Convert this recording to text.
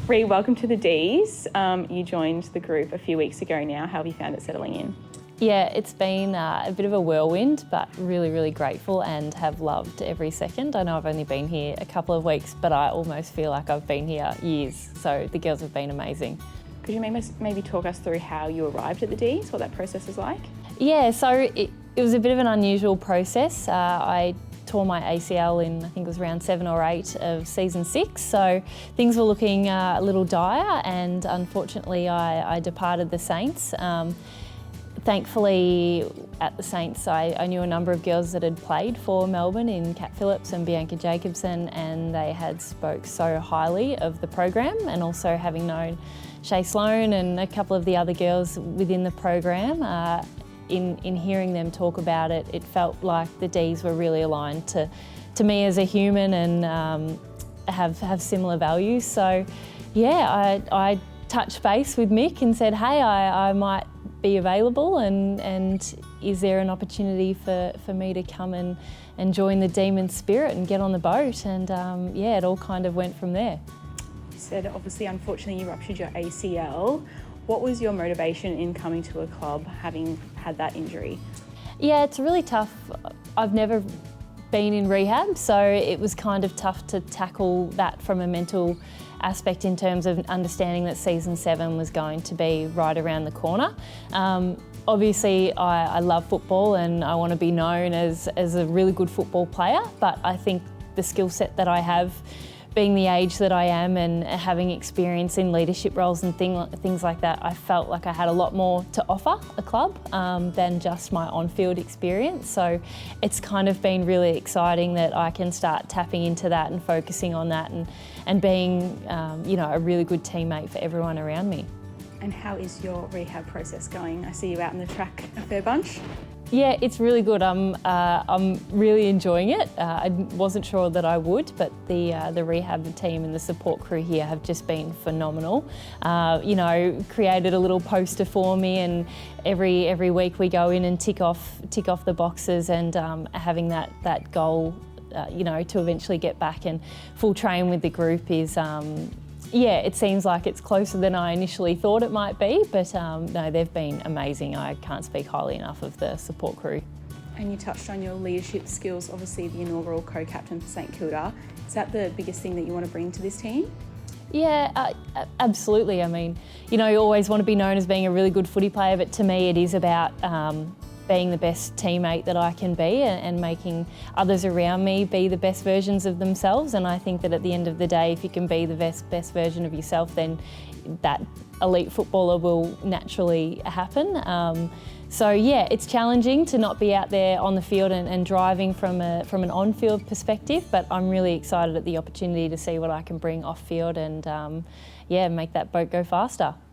Rhi, welcome to the D's. You joined the group a few weeks ago now. How have you found it settling in? Yeah, it's been a bit of a whirlwind, but really, really grateful and have loved every second. I know I've only been here a couple of weeks, but I almost feel like I've been here years. So the girls have been amazing. Could you maybe talk us through how you arrived at the D's, what that process was like? Yeah, so it was a bit of an unusual process. I tore my ACL in, I think it was around 7 or 8 of season 6, so things were looking a little dire, and unfortunately I departed the Saints. Thankfully at the Saints I knew a number of girls that had played for Melbourne in Kat Phillips and Bianca Jacobson, and they had spoke so highly of the program, and also having known Shay Sloan and a couple of the other girls within the program, in hearing them talk about it, it felt like the D's were really aligned to me as a human and have similar values. So yeah, I touched base with Mick and said, hey, I might be available, and is there an opportunity for me to come and join the Demon spirit and get on the boat? And yeah, it all kind of went from there. You said obviously unfortunately you ruptured your ACL. What was your motivation in coming to a club having had that injury? Yeah, it's really tough. I've never been in rehab, so it was kind of tough to tackle that from a mental aspect in terms of understanding that season 7 was going to be right around the corner. Obviously, I love football and I want to be known as a really good football player, but I think the skill set that I have, being the age that I am and having experience in leadership roles and things like that, I felt like I had a lot more to offer a club than just my on-field experience. So it's kind of been really exciting that I can start tapping into that and focusing on that and being a really good teammate for everyone around me. And how is your rehab process going? I see you out in the track a fair bunch. Yeah, it's really good. I'm really enjoying it. I wasn't sure that I would, but the rehab team and the support crew here have just been phenomenal. Created a little poster for me, and every week we go in and tick off the boxes, and having that goal, to eventually get back and full train with the group is. Yeah, it seems like it's closer than I initially thought it might be, but no, they've been amazing. I can't speak highly enough of the support crew. And you touched on your leadership skills, obviously the inaugural co-captain for St Kilda. Is that the biggest thing that you want to bring to this team? Yeah, absolutely. I mean, you always want to be known as being a really good footy player, but to me it is about being the best teammate that I can be and making others around me be the best versions of themselves. And I think that at the end of the day, if you can be the best version of yourself, then that elite footballer will naturally happen. So yeah, it's challenging to not be out there on the field and driving from an on-field perspective, but I'm really excited at the opportunity to see what I can bring off-field and make that boat go faster.